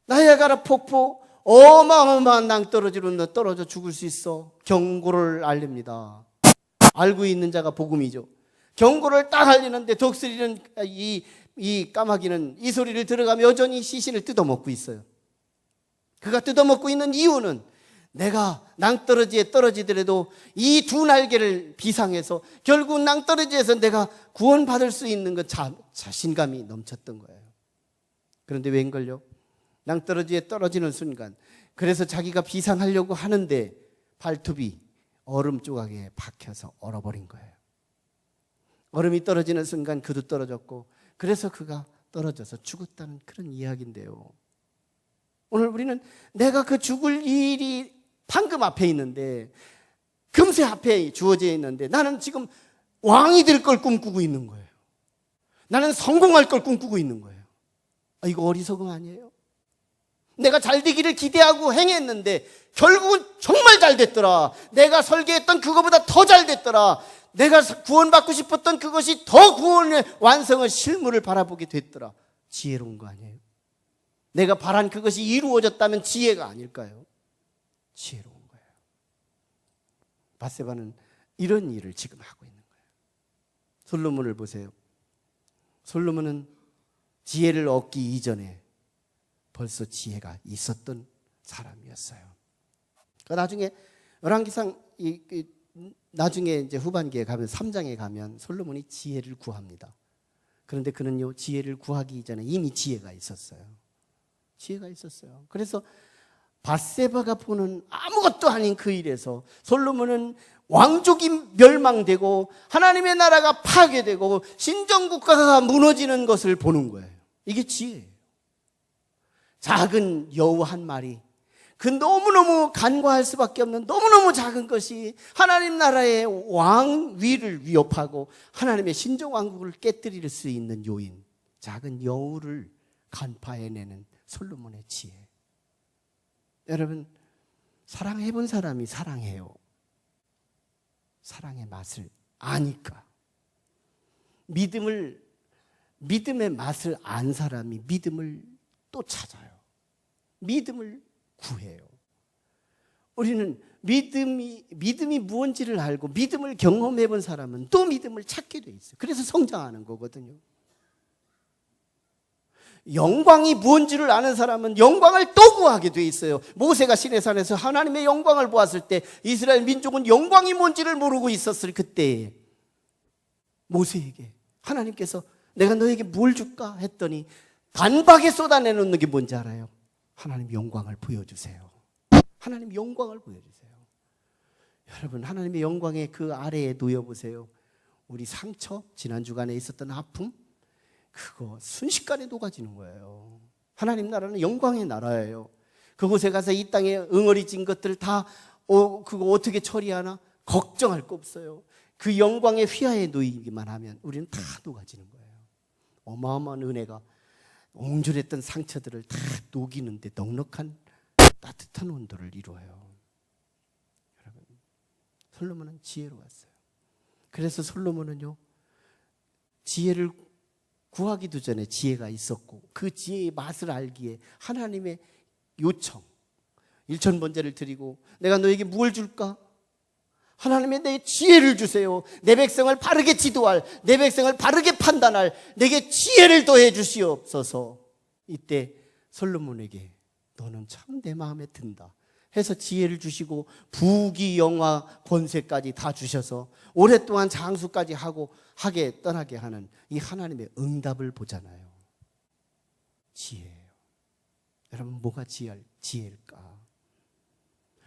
나이아가라 폭포 어마어마한 낭떠러지로 떨어져 죽을 수 있어. 경고를 알립니다. 알고 있는 자가 복음이죠. 경고를 딱 알리는데 독수리는 이 까마귀는 이 소리를 들어가며 여전히 시신을 뜯어먹고 있어요. 그가 뜯어먹고 있는 이유는 내가 낭떠러지에 떨어지더라도 이 두 날개를 비상해서 결국 낭떠러지에서 내가 구원받을 수 있는 그 자신감이 넘쳤던 거예요. 그런데 웬걸요? 낭떠러지에 떨어지는 순간, 그래서 자기가 비상하려고 하는데 발톱이 얼음 조각에 박혀서 얼어버린 거예요. 얼음이 떨어지는 순간 그도 떨어졌고, 그래서 그가 떨어져서 죽었다는 그런 이야기인데요. 오늘 우리는 내가 그 죽을 일이 방금 앞에 있는데, 금세 앞에 주어져 있는데, 나는 지금 왕이 될 걸 꿈꾸고 있는 거예요. 나는 성공할 걸 꿈꾸고 있는 거예요. 이거 어리석음 아니에요? 내가 잘 되기를 기대하고 행했는데 결국은 정말 잘 됐더라. 내가 설계했던 그거보다 더 잘 됐더라. 내가 구원받고 싶었던 그것이 더 구원의 완성을 실물을 바라보게 됐더라. 지혜로운 거 아니에요? 내가 바란 그것이 이루어졌다면 지혜가 아닐까요? 지혜로운 거예요. 밧세바는 이런 일을 지금 하고 있는 거예요. 솔로몬을 보세요. 솔로몬은 지혜를 얻기 이전에 벌써 지혜가 있었던 사람이었어요. 나중에 열왕기상 나중에 이제 후반기에 가면 3장에 가면 솔로몬이 지혜를 구합니다. 그런데 그는요, 지혜를 구하기 이전에 이미 지혜가 있었어요. 지혜가 있었어요. 그래서 밧세바가 보는 아무것도 아닌 그 일에서 솔로몬은 왕족이 멸망되고 하나님의 나라가 파괴되고 신정국가가 무너지는 것을 보는 거예요. 이게 지혜예요. 작은 여우 한 마리, 그 너무너무 간과할 수밖에 없는 너무너무 작은 것이 하나님 나라의 왕위를 위협하고 하나님의 신정왕국을 깨뜨릴 수 있는 요인, 작은 여우를 간파해내는 솔로몬의 지혜. 여러분, 사랑해본 사람이 사랑해요. 사랑의 맛을 아니까. 믿음의 맛을 안 사람이 믿음을 또 찾아요. 믿음을 구해요. 우리는 믿음이 무언지를 알고 믿음을 경험해 본 사람은 또 믿음을 찾게 돼 있어요. 그래서 성장하는 거거든요. 영광이 무언지를 아는 사람은 영광을 또 구하게 돼 있어요. 모세가 시내산에서 하나님의 영광을 보았을 때 이스라엘 민족은 영광이 뭔지를 모르고 있었을 그때에 모세에게 하나님께서 내가 너에게 뭘 줄까 했더니 단박에 쏟아내놓는 게 뭔지 알아요? 하나님 영광을 보여주세요. 하나님 영광을 보여주세요. 여러분, 하나님의 영광의 그 아래에 놓여보세요. 우리 상처, 지난 주간에 있었던 아픔, 그거 순식간에 녹아지는 거예요. 하나님 나라는 영광의 나라예요. 그곳에 가서 이 땅에 응어리진 것들 다 그거 어떻게 처리하나 걱정할 거 없어요. 그 영광의 휘하에 놓이기만 하면 우리는 다 녹아지는 거예요. 어마어마한 은혜가 옹졸했던 상처들을 다 녹이는데 넉넉한 따뜻한 온도를 이루어요. 여러분, 솔로몬은 지혜로웠어요. 그래서 솔로몬은요, 지혜를 구하기도 전에 지혜가 있었고 그 지혜의 맛을 알기에 하나님의 요청, 일천번제를 드리고 내가 너에게 무엇을 줄까? 하나님의 내 지혜를 주세요. 내 백성을 바르게 지도할, 내 백성을 바르게 판단할 내게 지혜를 더해 주시옵소서. 이때 솔로몬에게 너는 참 내 마음에 든다 해서 지혜를 주시고 부귀 영화 권세까지 다 주셔서 오랫동안 장수까지 하게 떠나게 하는 이 하나님의 응답을 보잖아요. 지혜예요. 여러분, 뭐가 지혜일까?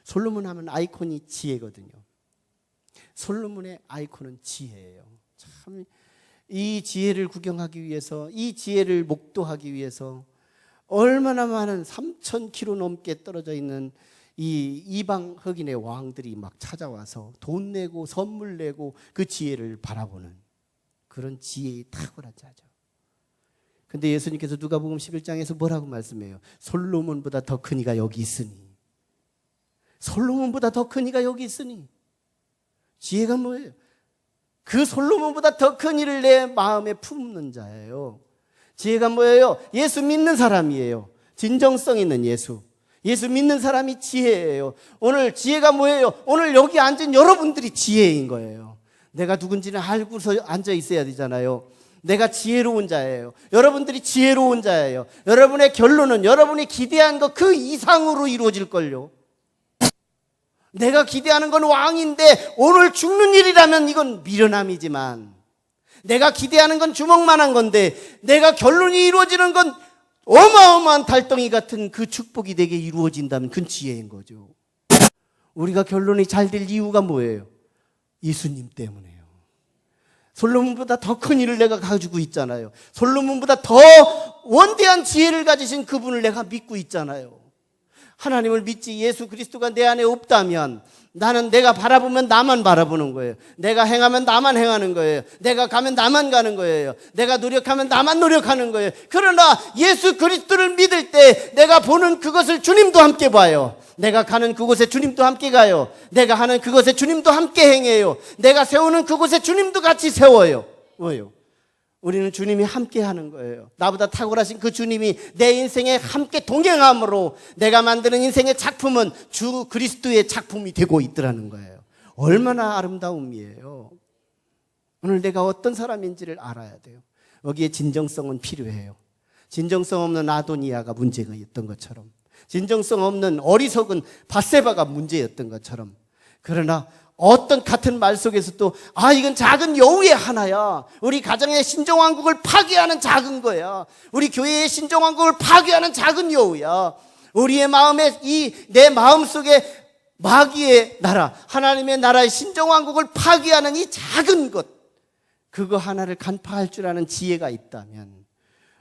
솔로몬 하면 아이콘이 지혜거든요. 솔로몬의 아이콘은 지혜예요. 참, 이 지혜를 구경하기 위해서, 이 지혜를 목도하기 위해서 얼마나 많은 3,000km 넘게 떨어져 있는 이 이방 흑인의 왕들이 막 찾아와서 돈 내고 선물 내고 그 지혜를 바라보는 그런 지혜의 탁월한 자죠. 근데 예수님께서 누가복음 11장에서 뭐라고 말씀해요? 솔로몬보다 더 큰 이가 여기 있으니. 솔로몬보다 더 큰 이가 여기 있으니. 지혜가 뭐예요? 그 솔로몬보다 더 큰 일을 내 마음에 품는 자예요. 지혜가 뭐예요? 예수 믿는 사람이에요. 진정성 있는 예수. 예수 믿는 사람이 지혜예요. 오늘 지혜가 뭐예요? 오늘 여기 앉은 여러분들이 지혜인 거예요. 내가 누군지는 알고서 앉아 있어야 되잖아요. 내가 지혜로운 자예요. 여러분들이 지혜로운 자예요. 여러분의 결론은 여러분이 기대한 것 그 이상으로 이루어질걸요. 내가 기대하는 건 왕인데 오늘 죽는 일이라면 이건 미련함이지만, 내가 기대하는 건 주먹만한 건데 내가 결론이 이루어지는 건 어마어마한 달덩이 같은 그 축복이 내게 이루어진다면 그건 지혜인 거죠. 우리가 결론이 잘 될 이유가 뭐예요? 예수님 때문에요. 솔로몬보다 더 큰 일을 내가 가지고 있잖아요. 솔로몬보다 더 원대한 지혜를 가지신 그분을 내가 믿고 있잖아요. 하나님을 믿지 예수 그리스도가 내 안에 없다면 나는 내가 바라보면 나만 바라보는 거예요. 내가 행하면 나만 행하는 거예요. 내가 가면 나만 가는 거예요. 내가 노력하면 나만 노력하는 거예요. 그러나 예수 그리스도를 믿을 때 내가 보는 그것을 주님도 함께 봐요. 내가 가는 그곳에 주님도 함께 가요. 내가 하는 그곳에 주님도 함께 행해요. 내가 세우는 그곳에 주님도 같이 세워요. 뭐예요? 우리는 주님이 함께 하는 거예요. 나보다 탁월하신 그 주님이 내 인생에 함께 동행함으로 내가 만드는 인생의 작품은 주 그리스도의 작품이 되고 있더라는 거예요. 얼마나 아름다움이에요. 오늘 내가 어떤 사람인지를 알아야 돼요. 여기에 진정성은 필요해요. 진정성 없는 아도니아가 문제가 있던 것처럼, 진정성 없는 어리석은 밧세바가 문제였던 것처럼, 그러나 어떤 같은 말 속에서도 이건 작은 여우의 하나야. 우리 가정의 신정왕국을 파괴하는 작은 거야. 우리 교회의 신정왕국을 파괴하는 작은 여우야. 우리의 마음에 내 마음속에 마귀의 나라, 하나님의 나라의 신정왕국을 파괴하는 이 작은 것, 그거 하나를 간파할 줄 아는 지혜가 있다면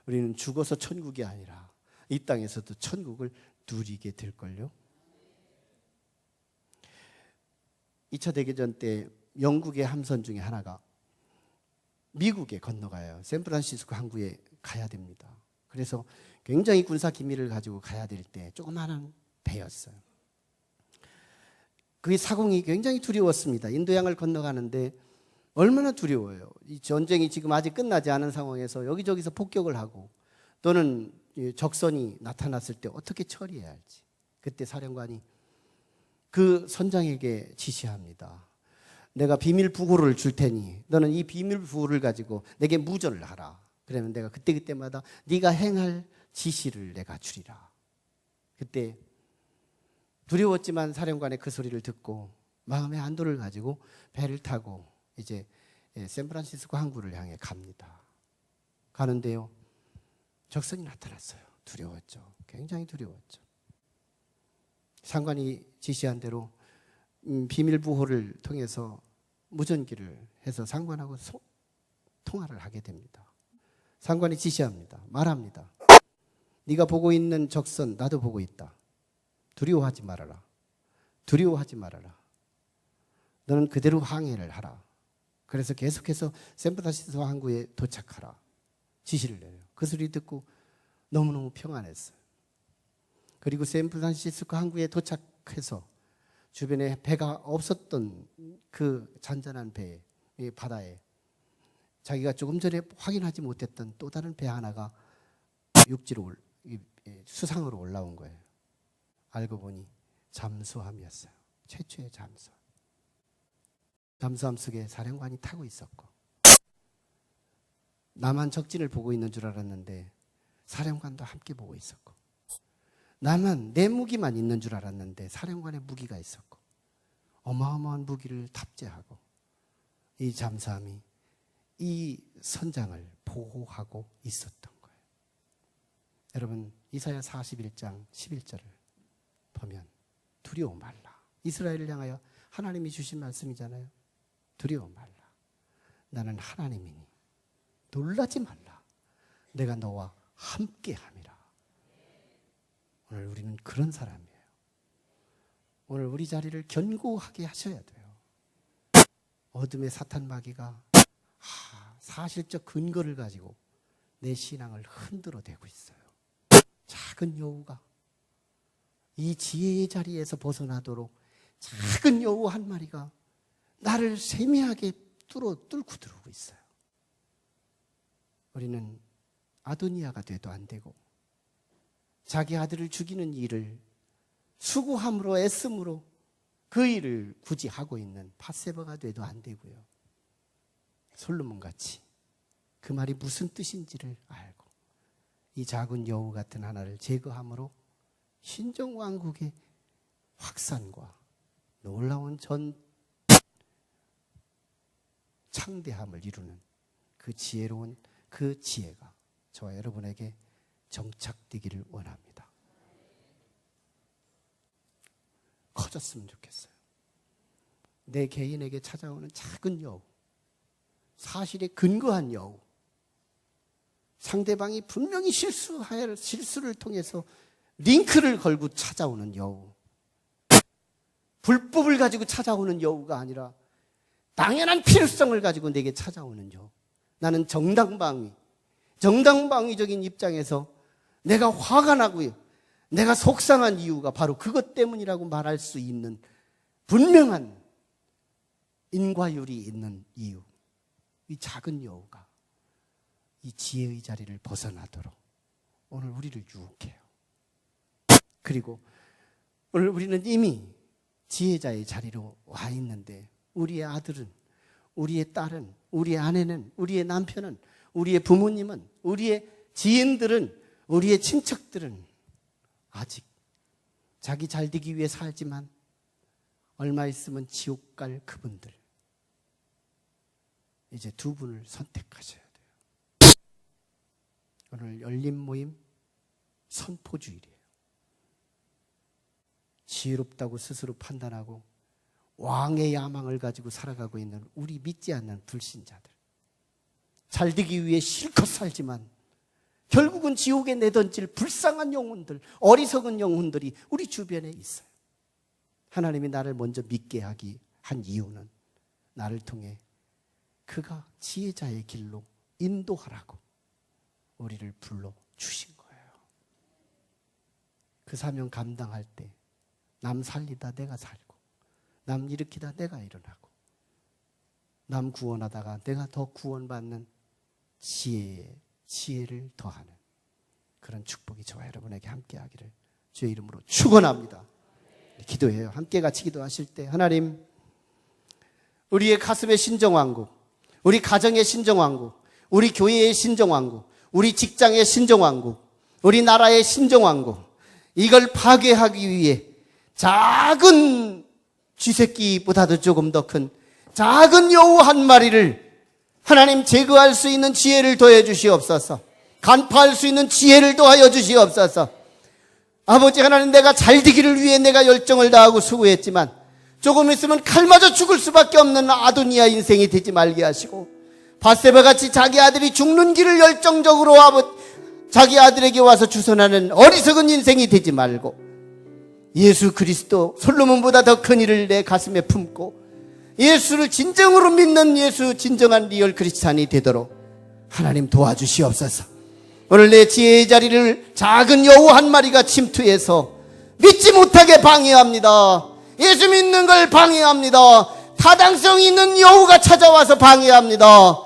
우리는 죽어서 천국이 아니라 이 땅에서도 천국을 누리게 될걸요. 2차 대개전 때 영국의 함선 중에 하나가 미국에 건너가요. 샌프란시스코 항구에 가야 됩니다. 그래서 굉장히 군사 기밀을 가지고 가야 될 때 조그마한 배였어요. 그 사공이 굉장히 두려웠습니다. 인도양을 건너가는데 얼마나 두려워요. 이 전쟁이 지금 아직 끝나지 않은 상황에서 여기저기서 폭격을 하고 또는 적선이 나타났을 때 어떻게 처리해야 할지. 그때 사령관이 그 선장에게 지시합니다. 내가 비밀 부호를 줄 테니 너는 이 비밀 부호를 가지고 내게 무전을 하라. 그러면 내가 그때마다 네가 행할 지시를 내가 주리라. 그때 두려웠지만 사령관의 그 소리를 듣고 마음의 안도를 가지고 배를 타고 이제 샌프란시스코 항구를 향해 갑니다. 가는데요, 적선이 나타났어요. 두려웠죠. 굉장히 두려웠죠. 상관이 지시한 대로 비밀 부호를 통해서 무전기를 해서 상관하고 통화를 하게 됩니다. 상관이 지시합니다. 말합니다. 네가 보고 있는 적선 나도 보고 있다. 두려워하지 말아라. 두려워하지 말아라. 너는 그대로 항해를 하라. 그래서 계속해서 샌프란시스코 항구에 도착하라. 지시를 내려요. 그 소리 듣고 너무너무 평안했어요. 그리고 샌프란시스코 항구에 도착해서 주변에 배가 없었던 그 잔잔한 배, 바다에 자기가 조금 전에 확인하지 못했던 또 다른 배 하나가 육지로 수상으로 올라온 거예요. 알고 보니 잠수함이었어요. 최초의 잠수함. 잠수함 속에 사령관이 타고 있었고, 나만 적진을 보고 있는 줄 알았는데 사령관도 함께 보고 있었고, 나만 내 무기만 있는 줄 알았는데 사령관의 무기가 있었고, 어마어마한 무기를 탑재하고 이 잠수함이 이 선장을 보호하고 있었던 거예요. 여러분, 이사야 41장 11절을 보면 두려워 말라. 이스라엘을 향하여 하나님이 주신 말씀이잖아요. 두려워 말라. 나는 하나님이니 놀라지 말라. 내가 너와 함께함이라. 오늘 우리는 그런 사람이에요. 오늘 우리 자리를 견고하게 하셔야 돼요. 어둠의 사탄 마귀가 사실적 근거를 가지고 내 신앙을 흔들어 대고 있어요. 작은 여우가 이 지혜의 자리에서 벗어나도록 작은 여우 한 마리가 나를 세미하게 뚫고 들어오고 있어요. 우리는 아도니아가 돼도 안 되고 자기 아들을 죽이는 일을 수고함으로 애씀으로 그 일을 굳이 하고 있는 밧세바가 돼도 안 되고요. 솔로몬같이 그 말이 무슨 뜻인지를 알고 이 작은 여우 같은 하나를 제거함으로 신정왕국의 확산과 놀라운 창대함을 이루는 그 지혜로운 그 지혜가 저와 여러분에게 정착되기를 원합니다. 커졌으면 좋겠어요. 내 개인에게 찾아오는 작은 여우, 사실에 근거한 여우, 상대방이 분명히 실수를 통해서 링크를 걸고 찾아오는 여우, 불법을 가지고 찾아오는 여우가 아니라 당연한 필요성을 가지고 내게 찾아오는 여우. 나는 정당방위적인 입장에서 내가 화가 나고요, 내가 속상한 이유가 바로 그것 때문이라고 말할 수 있는 분명한 인과율이 있는 이유, 이 작은 여우가 이 지혜의 자리를 벗어나도록 오늘 우리를 유혹해요. 그리고 오늘 우리는 이미 지혜자의 자리로 와 있는데 우리의 아들은, 우리의 딸은, 우리의 아내는, 우리의 남편은, 우리의 부모님은, 우리의 지인들은, 우리의 친척들은 아직 자기 잘되기 위해 살지만 얼마 있으면 지옥 갈 그분들, 이제 두 분을 선택하셔야 돼요. 오늘 열린 모임 선포주일이에요. 지혜롭다고 스스로 판단하고 왕의 야망을 가지고 살아가고 있는 우리 믿지 않는 불신자들, 잘되기 위해 실컷 살지만 결국은 지옥에 내던질 불쌍한 영혼들, 어리석은 영혼들이 우리 주변에 있어요. 하나님이 나를 먼저 믿게 한 이유는 나를 통해 그가 지혜자의 길로 인도하라고 우리를 불러주신 거예요. 그 사명 감당할 때 남 살리다 내가 살고, 남 일으키다 내가 일어나고, 남 구원하다가 내가 더 구원받는 지혜를 더하는 그런 축복이 저와 여러분에게 함께하기를 주의 이름으로 축원합니다. 기도해요. 함께 같이 기도하실 때, 하나님, 우리의 가슴의 신정왕국, 우리 가정의 신정왕국, 우리 교회의 신정왕국, 우리 직장의 신정왕국, 우리 나라의 신정왕국, 이걸 파괴하기 위해 작은 쥐새끼보다도 조금 더 큰 작은 여우 한 마리를 하나님 제거할 수 있는 지혜를 더해 주시옵소서. 간파할 수 있는 지혜를 더하여 주시옵소서. 아버지 하나님, 내가 잘되기를 위해 내가 열정을 다하고 수고했지만 조금 있으면 칼 맞아 죽을 수밖에 없는 아도니아 인생이 되지 말게 하시고, 밧세바같이 자기 아들이 죽는 길을 열정적으로 자기 아들에게 와서 주선하는 어리석은 인생이 되지 말고, 예수 그리스도 솔로몬보다 더 큰 일을 내 가슴에 품고 예수를 진정으로 믿는 예수 진정한 리얼 크리스찬이 되도록 하나님 도와주시옵소서. 오늘 내 지혜의 자리를 작은 여우 한 마리가 침투해서 믿지 못하게 방해합니다. 예수 믿는 걸 방해합니다. 타당성 있는 여우가 찾아와서 방해합니다.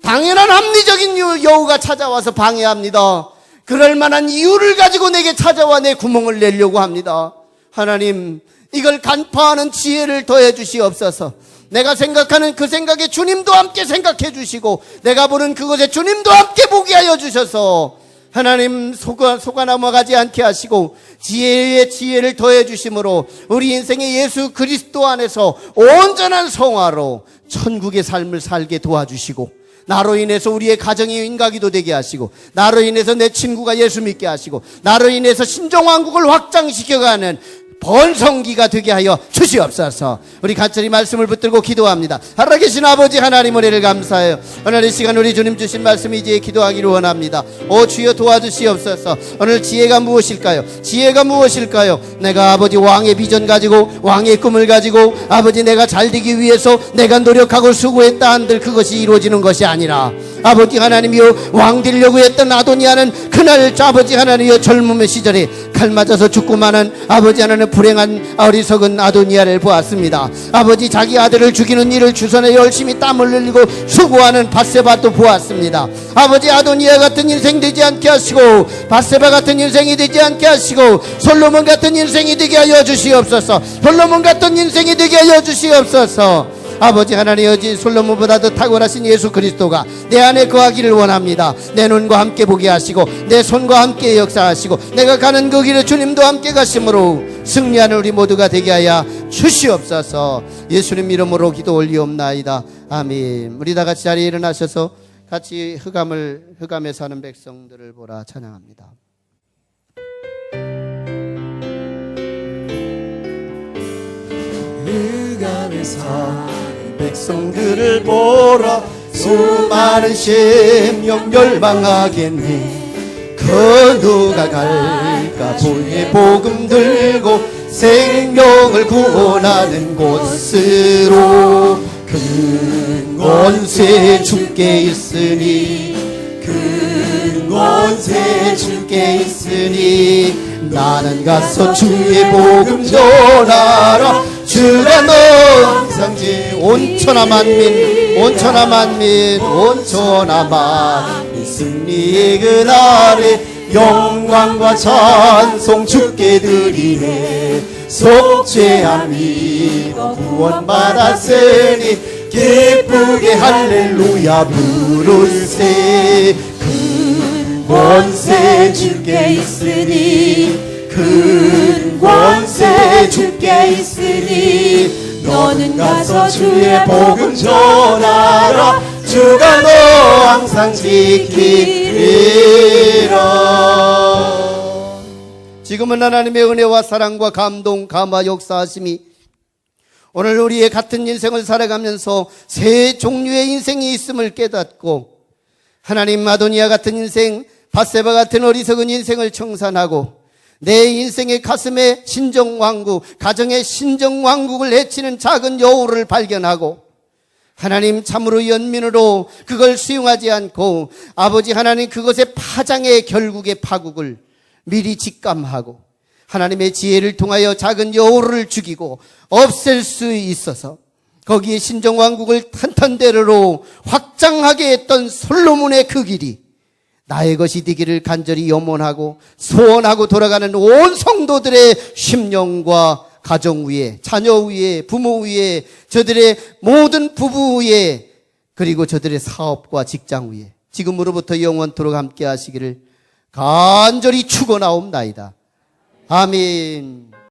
당연한 합리적인 여우가 찾아와서 방해합니다. 그럴 만한 이유를 가지고 내게 찾아와 내 구멍을 내려고 합니다. 하나님, 이걸 간파하는 지혜를 더해 주시옵소서. 내가 생각하는 그 생각에 주님도 함께 생각해 주시고, 내가 보는 그것에 주님도 함께 보게 하여 주셔서 하나님 속아 넘어가지 않게 하시고 지혜의 지혜를 더해 주심으로 우리 인생의 예수 그리스도 안에서 온전한 성화로 천국의 삶을 살게 도와주시고, 나로 인해서 우리의 가정이 인가기도 되게 하시고, 나로 인해서 내 친구가 예수 믿게 하시고, 나로 인해서 신정왕국을 확장시켜가는 번성기가 되게 하여 주시옵소서. 우리 간절히 말씀을 붙들고 기도합니다. 살아계신 아버지 하나님, 은혜를 감사해요. 오늘 이 시간 우리 주님 주신 말씀 이제 기도하기를 원합니다. 오 주여 도와주시옵소서. 오늘 지혜가 무엇일까요? 지혜가 무엇일까요? 내가 아버지 왕의 비전 가지고, 왕의 꿈을 가지고, 아버지 내가 잘되기 위해서 내가 노력하고 수고했다 한들 그것이 이루어지는 것이 아니라 아버지 하나님이여, 왕되려고 했던 아도니아는 그날 아버지 하나님이여 젊음의 시절에 칼 맞아서 죽고만은 아버지 하나님 불행한 어리석은 아도니아를 보았습니다. 아버지 자기 아들을 죽이는 일을 주선에 열심히 땀을 흘리고 수고하는 밧세바도 보았습니다. 아버지 아도니아 같은 인생 되지 않게 하시고, 밧세바 같은 인생이 되지 않게 하시고, 솔로몬 같은 인생이 되게 하여 주시옵소서. 솔로몬 같은 인생이 되게 하여 주시옵소서. 아버지 하나님, 여지 솔로몬보다도 탁월하신 예수 그리스도가 내 안에 거하기를 원합니다. 내 눈과 함께 보게 하시고 내 손과 함께 역사하시고 내가 가는 그 길에 주님도 함께 가심으로 승리하는 우리 모두가 되게 하여 주시옵소서. 예수님 이름으로 기도 올리옵나이다. 아멘. 우리 다 같이 자리에 일어나셔서 같이 흑암에 사는 백성들을 보라 찬양합니다. 흑암에 사는 백성들을 보라. 수많은 심령 멸망하겠네. 그 누가 갈까 보의 복음 들고 생명을 구원하는 곳으로. 큰 권세 주께 있으니, 큰 권세 주께 있으니, 나는 가서 주의 복음 전하라. 주가 너 항상 온천하 만민, 온천하 만민, 온천하 만민 승리의 그날에 영광과 찬송 주께 드리네. 속죄함 믿어 구원받았으니 기쁘게 할렐루야 부르세. 큰 권세 주께 있으니, 큰 권세 주께 있으니, 너는 가서 주의 복음 전하라. 주가 너 항상 지키리라. 지금은 하나님의 은혜와 사랑과 감동, 감화, 역사하심이 오늘 우리의 같은 인생을 살아가면서 세 종류의 인생이 있음을 깨닫고, 하나님 아도니아 같은 인생, 밧세바 같은 어리석은 인생을 청산하고 내 인생의 가슴에 신정왕국, 가정의 신정왕국을 해치는 작은 여우를 발견하고 하나님 참으로 연민으로 그걸 수용하지 않고 아버지 하나님 그것의 파장의 결국의 파국을 미리 직감하고 하나님의 지혜를 통하여 작은 여우를 죽이고 없앨 수 있어서 거기에 신정왕국을 탄탄대로로 확장하게 했던 솔로몬의 그 길이 나의 것이 되기를 간절히 염원하고 소원하고 돌아가는 온 성도들의 심령과 가정 위에, 자녀 위에, 부모 위에, 저들의 모든 부부 위에, 그리고 저들의 사업과 직장 위에 지금으로부터 영원토록 함께 하시기를 간절히 축원하옵나이다. 아멘.